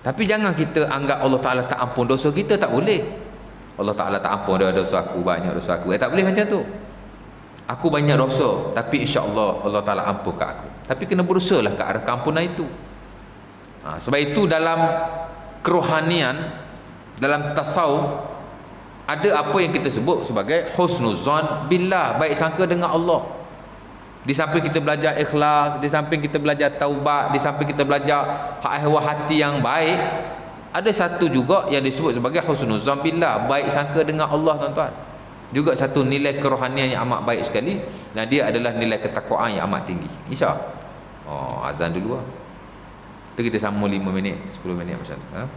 Tapi jangan kita anggap Allah Ta'ala tak ampun dosa kita, tak boleh. Allah Ta'ala tak ampun dosa aku, banyak dosa aku. Tak boleh macam tu. Aku banyak dosa, tapi insya-Allah Allah Ta'ala ampunkan aku. Tapi kena berusaha lah ke arah keampunan itu. Sebab itu dalam kerohanian, dalam tasawuf, ada apa yang kita sebut sebagai husnuzan billah, baik sangka dengan Allah. Di samping kita belajar ikhlas, di samping kita belajar taubat, di samping kita belajar ahwal hati yang baik, ada satu juga yang disebut sebagai husnuzan billah, baik sangka dengan Allah, tuan-tuan. Juga satu nilai kerohanian yang amat baik sekali, dan dia adalah nilai ketakwaan yang amat tinggi. InsyaAllah. Azan dulu lah. Itu kita sambung 5 minit, 10 minit macam tu, ha?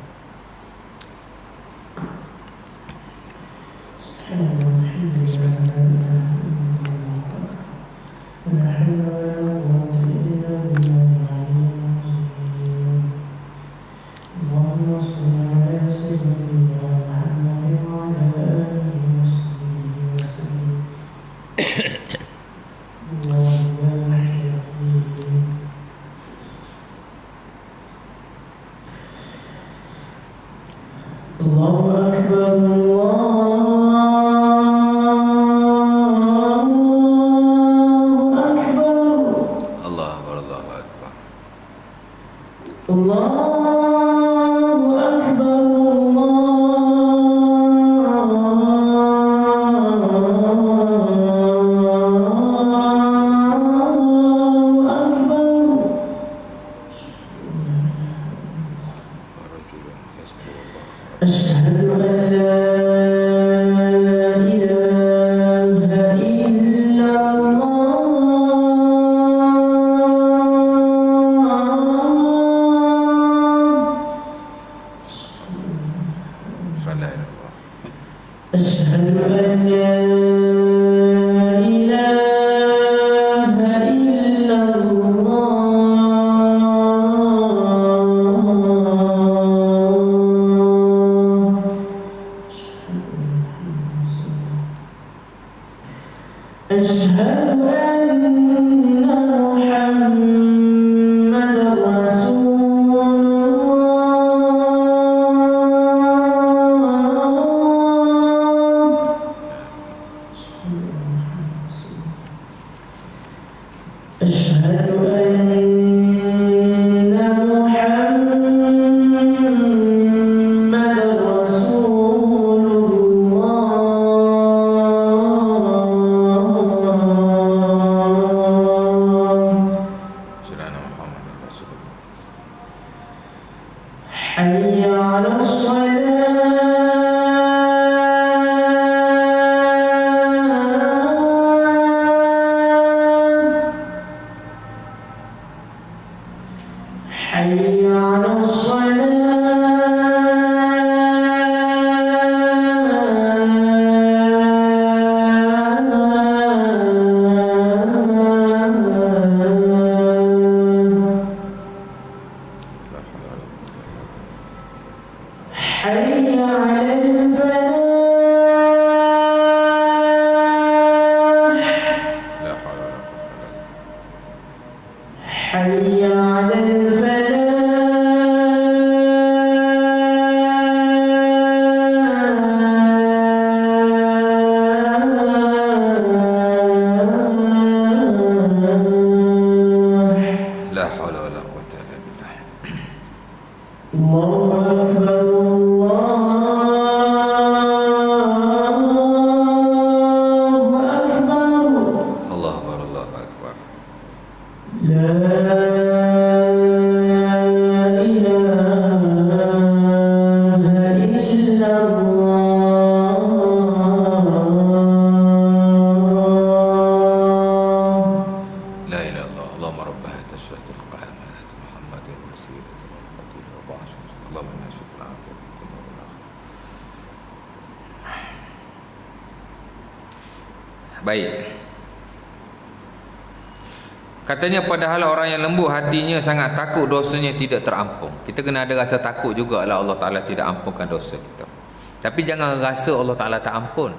Baik. Katanya padahal orang yang lembut hatinya sangat takut dosanya tidak terampun. Kita kena ada rasa takut jugalah Allah Ta'ala tidak ampunkan dosa kita. Tapi jangan rasa Allah Ta'ala tak ampun.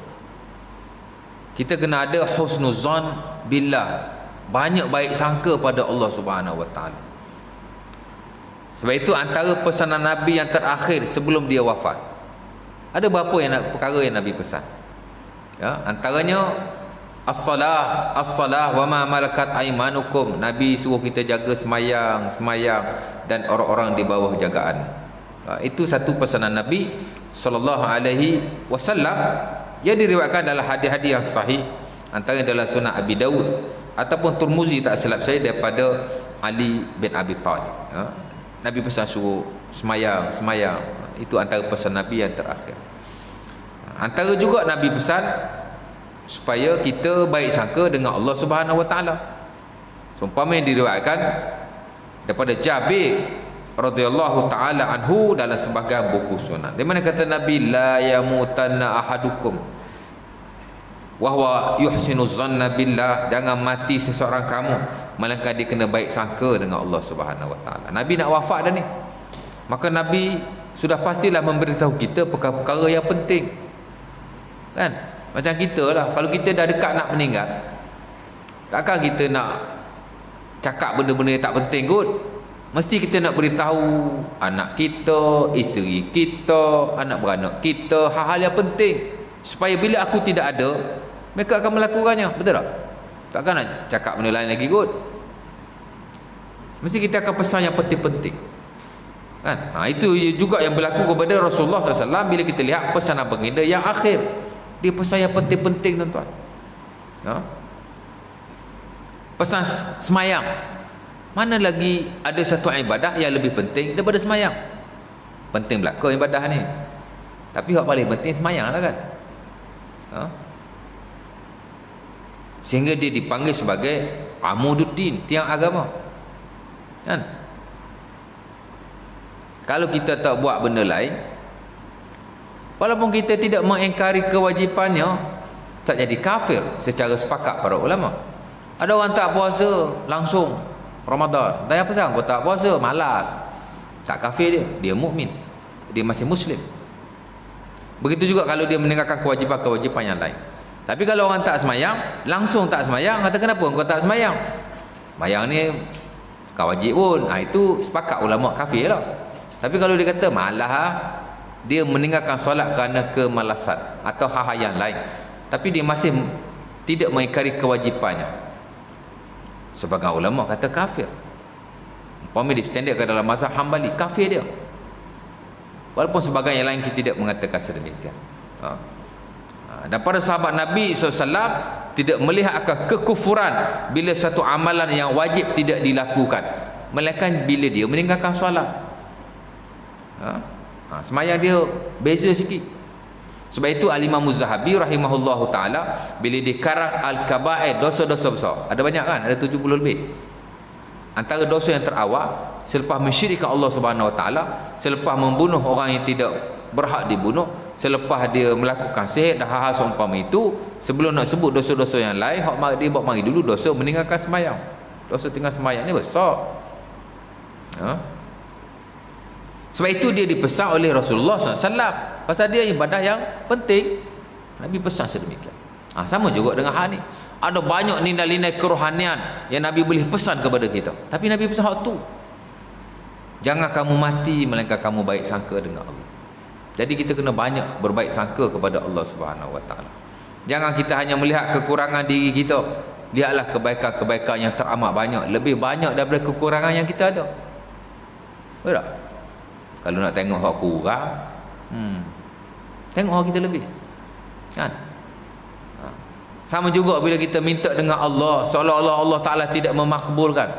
Kita kena ada husnuzan billah, banyak baik sangka pada Allah Subhanahu Wa Ta'ala. Sebab itu antara pesanan Nabi yang terakhir sebelum dia wafat, ada berapa perkara yang Nabi pesan, ya, antaranya as-salah wa ma malakat aimanukum. Nabi suruh kita jaga semayang dan orang-orang di bawah jagaan. Itu satu pesanan Nabi sallallahu alaihi wasallam yang diriwayatkan dalam hadis-hadis yang sahih, antara dalam Sunan Abi Daud ataupun Tirmizi tak silap saya, daripada Ali bin Abi Thalib. Nabi pesan suruh semayang. Itu antara pesan Nabi yang terakhir. Antara juga Nabi pesan supaya kita baik sangka dengan Allah Subhanahu Wa Taala. Seumpama yang diriwayatkan daripada Jabir radhiyallahu taala anhu dalam sebahagian buku Sunan, di mana kata Nabi, la yamutanna ahadukum wa huwa yuhsinu zanna billah, jangan mati seseorang kamu melainkan dia kena baik sangka dengan Allah Subhanahu Wa Taala. Nabi nak wafat dah ni, maka Nabi sudah pastilah memberitahu kita perkara-perkara yang penting, kan? Macam kita lah, kalau kita dah dekat nak meninggal, takkan kita nak cakap benda-benda yang tak penting kot. Mesti kita nak beritahu anak kita, isteri kita, anak beranak kita hal-hal yang penting, supaya bila aku tidak ada, mereka akan melakukannya. Betul tak? Takkan nak cakap benda lain lagi kot. Mesti kita akan pesan yang penting-penting, kan? Itu juga yang berlaku kepada Rasulullah SAW. Bila kita lihat pesanan baginda yang akhir, dia pesan yang penting-penting, tuan-tuan. Pesan semayang. Mana lagi ada satu ibadah yang lebih penting daripada semayang? Penting belaka ibadah ni, tapi yang paling penting semayang lah, kan? Sehingga dia dipanggil sebagai amududdin, tiang agama, kan? Kalau kita tak buat benda lain, walaupun kita tidak mengingkari kewajipannya, tak jadi kafir secara sepakat para ulama. Ada orang tak puasa langsung Ramadan, tak apa sah, kau tak puasa, malas, tak kafir dia mukmin, dia masih muslim. Begitu juga kalau dia meninggalkan kewajipan-kewajipan yang lain. Tapi kalau orang tak semayang, langsung tak semayang, kata kenapa kau tak semayang? Semayang ni kau wajib pun, itu sepakat ulama kafir lah. Tapi kalau dia kata malah, dia meninggalkan solat kerana kemalasan atau hal-hal yang lain, tapi dia masih tidak mengingkari kewajipannya, sebagai ulama kata kafir. Umpama dia standard ke dalam mazhab Hambali, kafir dia. Walaupun sebagai yang lain kita tidak mengatakan sedemikian. Dan para sahabat Nabi SAW tidak melihat akan kekufuran bila satu amalan yang wajib tidak dilakukan, melainkan bila dia meninggalkan solat. Semayang dia beza sikit. Sebab itu Al-Imam Az-Zahabi rahimahullahu ta'ala, bila dikarang Al-Kaba'ir, dosa-dosa besar, ada banyak kan, ada 70 lebih. Antara dosa yang terawal, selepas mensyirikkan Allah Subhanahu Wa Ta'ala, selepas membunuh orang yang tidak berhak dibunuh, selepas dia melakukan sihir dan hal-hal seumpama itu, sebelum nak sebut dosa-dosa yang lain, dia buat mari dulu dosa meninggalkan semayang. Dosa tinggal semayang ni besar. Sebab itu dia dipesan oleh Rasulullah SAW, pasal dia ibadah yang penting. Nabi pesan sedemikian. Sama juga dengan hal ni. Ada banyak nilai-nilai kerohanian yang Nabi boleh pesan kepada kita, tapi Nabi pesan hak tu, jangan kamu mati melainkan kamu baik sangka dengan Allah. Jadi kita kena banyak berbaik sangka kepada Allah Subhanahu Wa Taala. Jangan kita hanya melihat kekurangan diri kita, lihatlah kebaikan-kebaikan yang teramat banyak, lebih banyak daripada kekurangan yang kita ada. Betul tak? Kalau nak tengok hak kurang, tengok hak kita lebih, kan? Sama juga bila kita minta dengan Allah, seolah-olah Allah Ta'ala tidak memakbulkan.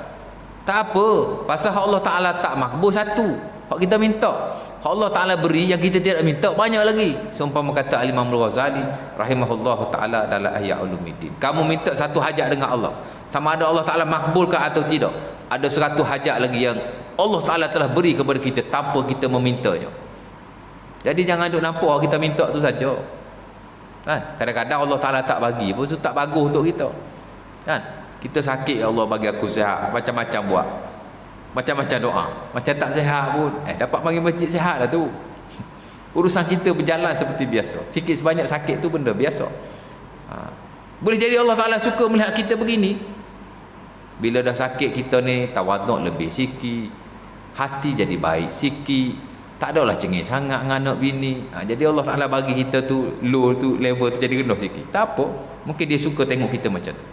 Tak apa, pasal Allah Ta'ala tak makbul satu, hak kita minta. Hak Allah Ta'ala beri yang kita tidak minta banyak lagi. Seumpama kata Al-Imam Al-Ghazali rahimahullahu ta'ala dalam Ihya Ulumuddin, kamu minta satu hajat dengan Allah, sama ada Allah Ta'ala makbulkan atau tidak, ada 100 hajat lagi yang Allah Ta'ala telah beri kepada kita tanpa kita memintanya. Jadi jangan duk nampak kita minta tu saja. Kan? Kadang-kadang Allah Ta'ala tak bagi pun itu tak bagus untuk kita. Kan? Kita sakit, ya Allah bagi aku sihat, macam-macam buat. Macam-macam doa. Macam tak sihat pun, dapat pergi masjid sihat lah tu. Urusan kita berjalan seperti biasa. Sikit sebanyak sakit tu benda biasa. Boleh jadi Allah Ta'ala suka melihat kita begini. Bila dah sakit kita ni tawaduk lebih sikit, hati jadi baik sikit, tak adalah cengeng sangat dengan anak bini. Jadi Allah Ta'ala bagi kita tu low tu, level tu jadi rendah sikit. Tak apa, mungkin dia suka tengok kita macam tu.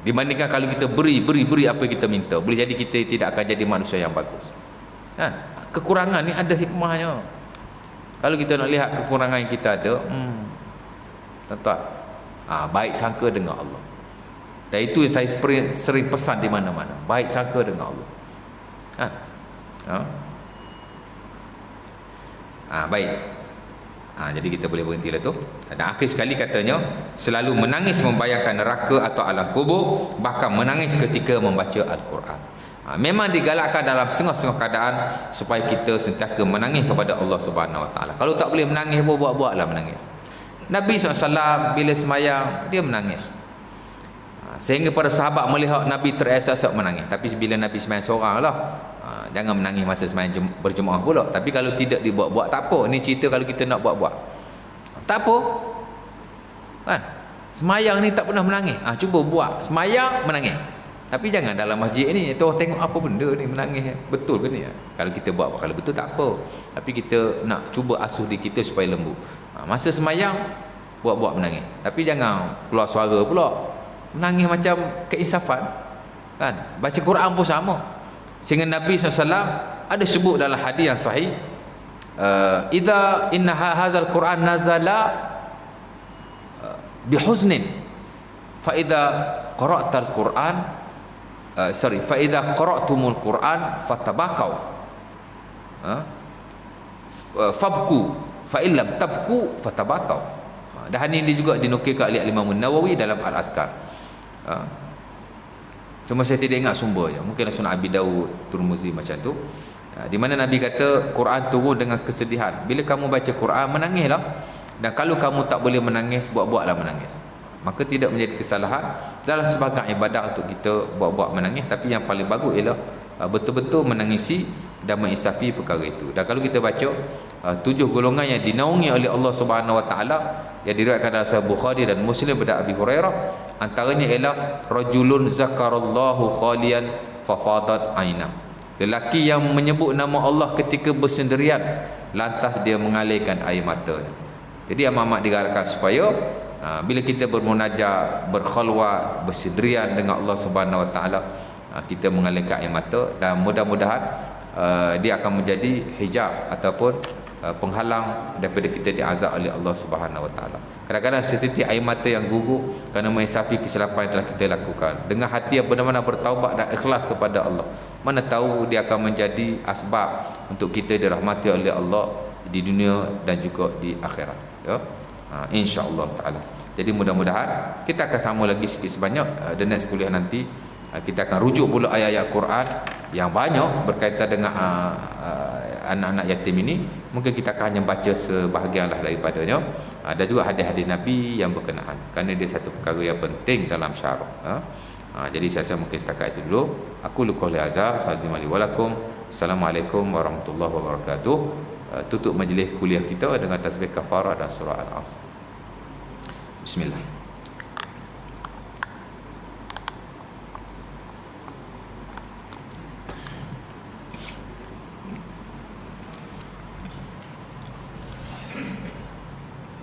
Dibandingkan kalau kita beri apa yang kita minta, boleh jadi kita tidak akan jadi manusia yang bagus. Kan? Kekurangan ni ada hikmahnya. Kalau kita nak lihat kekurangan yang kita ada, tuan-tuan, baik sangka dengan Allah. Dan itu yang saya sering pesan di mana-mana, baik sangka dengan Allah. Kan? Baik. Jadi kita boleh berhenti lah tu. Dan akhir sekali katanya, selalu menangis membayangkan neraka atau alam kubur, bahkan menangis ketika membaca Al-Quran. Memang digalakkan dalam setengah-setengah keadaan supaya kita sentiasa menangis kepada Allah Subhanahu Wa Taala. Kalau tak boleh menangis, buat-buatlah menangis. Nabi SAW bila semayang dia menangis. Sehingga para sahabat melihat Nabi teresak-esak menangis. Tapi bila Nabi semayang seorang lah, jangan menangis masa semayang berjemaah pula. Tapi kalau tidak dibuat-buat, tak apa. Ini cerita kalau kita nak buat-buat, tak apa. Kan? Semayang ni tak pernah menangis. Cuba buat semayang menangis. Tapi jangan dalam masjid ni tengok apa benda ni menangis. Betul ke ni? Kalau kita buat, kalau betul tak apa. Tapi kita nak cuba asuh diri kita supaya lembut. Masa semayang buat-buat menangis. Tapi jangan keluar suara pula. Menangis macam keinsafan. Kan? Baca Quran pun sama. Sehingga Nabi SAW ada sebut dalam hadis yang sahih, idza inna hadzal Quran nazala bihuznin fa idza qara'tal Quran fa idza qara'tumul Quran fatabakau fabku fa illam tabku fatabakau. Dan ini juga dinukilkan oleh Imam Nawawi dalam Al-Azkar. Cuma saya tidak ingat sumbernya. Mungkin Sunan Abi Daud, Tirmizi macam tu. Di mana Nabi kata Quran turun dengan kesedihan. Bila kamu baca Quran, menangislah. Dan kalau kamu tak boleh menangis, buat-buatlah menangis. Maka tidak menjadi kesalahan dalam sebagai ibadah untuk kita buat-buat menangis. Tapi yang paling bagus ialah betul-betul menangisi dan menginsafi perkara itu. Dan kalau kita baca 7 golongan yang dinaungi oleh Allah Subhanahu Wa Taala yang diriwayatkan dalam Sahih Bukhari dan Muslim daripada Abi Hurairah, antaranya ialah rajulun zakarallahu khalian fafadat aina. Lelaki yang menyebut nama Allah ketika bersendirian, lantas dia mengalirkan air matanya. Jadi amat-amat digalakkan supaya bila kita bermunajat, berkhalwat, bersendirian dengan Allah Subhanahu Wa Taala, kita mengalirkan air mata, dan mudah-mudahan dia akan menjadi hijab ataupun penghalang daripada kita diazab oleh Allah Subhanahu Wa Taala. Kadang-kadang setitik air mata yang gugur kerana mengisafi kesilapan yang telah kita lakukan, dengan hati yang benar-benar bertaubat dan ikhlas kepada Allah, mana tahu dia akan menjadi asbab untuk kita dirahmati oleh Allah di dunia dan juga di akhirat, ya. InsyaAllah ta'ala. Jadi mudah-mudahan kita akan sama lagi sikit sebanyak the next kuliah nanti. Kita akan rujuk pula ayat-ayat Quran yang banyak berkaitan dengan anak-anak yatim ini. Mungkin kita akan hanya baca sebahagianlah daripadanya. Ada juga hadis-hadis Nabi yang berkenaan, kerana dia satu perkara yang penting dalam syarak. Jadi saya rasa mungkin setakat itu dulu. Aku luqul azza sazimali walakum. Assalamualaikum warahmatullahi wabarakatuh. Tutup majlis kuliah kita dengan tasbih kafarah dan surah Al-Asr. Bismillah.